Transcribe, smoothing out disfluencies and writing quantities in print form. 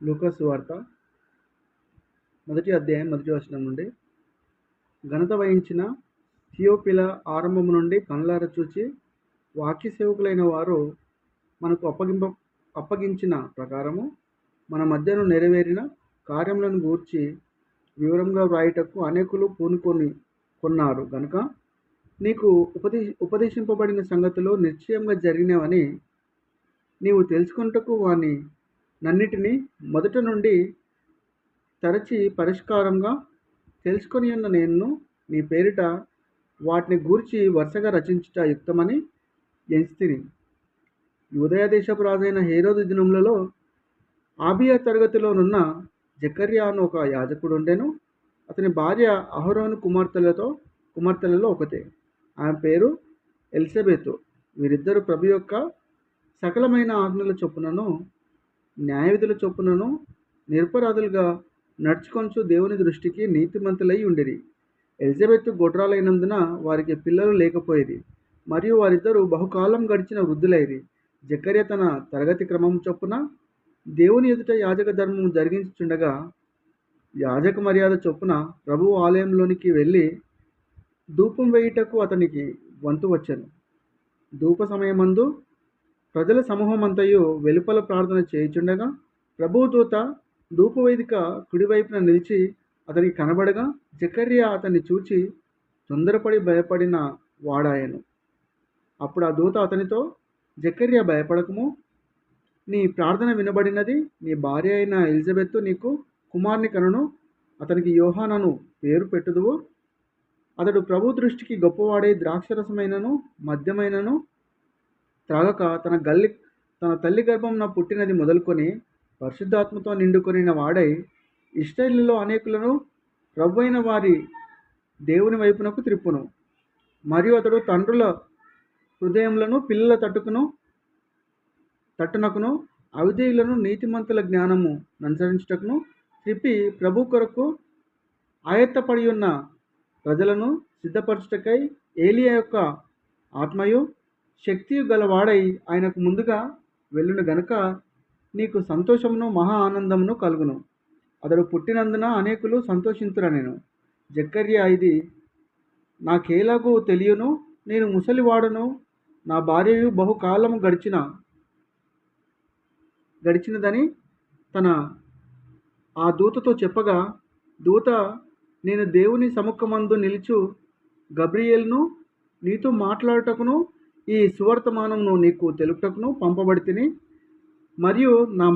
లూకా సువార్త మొదటి అధ్యాయం మొదటి వచనం నుండి, ఘనత వహించిన థియోపిల ఆరంభము నుండి కనులార చూచి వాక్య సేవకులైన వారు మనకు అప్పగించిన ప్రకారము మన మధ్యను నెరవేరిన కార్యములను గూర్చి వివరంగా వ్రాయుటకు అనేకులు కొన్నారు గనుక నీకు ఉపదేశింపబడిన సంగతులు నిశ్చయంగా జరిగినవని నీవు తెలుసుకొనుటకు నన్నిటినీ మొదట నుండి తరచి పరిష్కారంగా తెలుసుకొని ఉన్న నేను నీ పేరిట వాటిని గూర్చి వరుసగా రచించుట యుక్తమని ఎంచితిని. యూదయ దేశపు రాజైన హేరోదు దినములలో ఆబియా తరగతిలోనున్న జకర్యా అను ఒక యాజకుడు ఉండెను. అతని భార్య అహరోను కుమార్తెలలో ఒకతే. ఆమె పేరు ఎలిజబెతు. వీరిద్దరు ప్రభు యొక్క సకలమైన ఆజ్ఞల చొప్పునను న్యాయవిధుల చొప్పునను నిరపరాధులుగా నడుచుకొంచు దేవుని దృష్టికి నీతిమంతులై ఉండిరి. ఎలిజబెత్ గొడ్రాలైనందున వారికి పిల్లలు లేకపోయేది, మరియు వారిద్దరూ బహుకాలం గడిచిన వృద్ధులైరి. జకర్య తన తరగతి క్రమం చొప్పున దేవుని ఎదుట యాజక ధర్మం జరిగించుచుండగా యాజక మర్యాద చొప్పున ప్రభువు ఆలయంలోనికి వెళ్ళి ధూపం వేయుటకు అతనికి వంతు వచ్చెను. ధూప సమయమందు ప్రజల సమూహమంతయు వెలుపల ప్రార్థన చేయుచుండగా ప్రభువు దూత ధూపవేదిక కుడివైపున నిలిచి అతనికి కనబడగా జకర్య అతన్ని చూచి తొందరపడి భయపడిన వాడాయను. అప్పుడు ఆ దూత అతనితో, జకర్య భయపడకము, నీ ప్రార్థన వినబడినది. నీ భార్య అయిన ఎలిజబెత్ నీకు కుమారుని కనును. అతనికి యోహానను పేరు పెట్టుదువు. అతడు ప్రభు దృష్టికి గొప్పవాడై ద్రాక్షరసమైనను మద్యమైనను త్రాగక తన తల్లి గర్భంన పుట్టినది మొదలుకొని పరిశుద్ధాత్మతో నిండుకొనిన వాడై ఇశ్రాయేలులో అనేకులను ప్రభు అయిన వారి దేవుని వైపునకు త్రిప్పును. మరియు అతడు తండ్రుల హృదయములను పిల్లల తట్టునకును అవిధేయులను నీతిమంతుల జ్ఞానము అనుసరించుటకును త్రిప్పి ప్రభు కొరకు ఆయత్తపడి ఉన్న ప్రజలను సిద్ధపరచుటకై ఏలియా యొక్క ఆత్మయు శక్తియు గలవాడై ఆయనకు ముందుగా వెళ్ళును గనుక నీకు సంతోషమును మహా ఆనందమును కలుగును. అతడు పుట్టినందున అనేకులు సంతోషింతురనెను. జకర్య, ఇది నాకేలాగూ తెలియను, నేను ముసలివాడను, నా భార్యయు బహుకాలము గడిచినదని ఆ దూతతో చెప్పగా, దూత, నేను దేవుని సముఖమందు నిలుచు గబ్రియేలును నీతో మాట్లాడుటకును ఈ సువర్తమానమును నీకు తెలుపుటకును పంపబడితిని. మరియు నా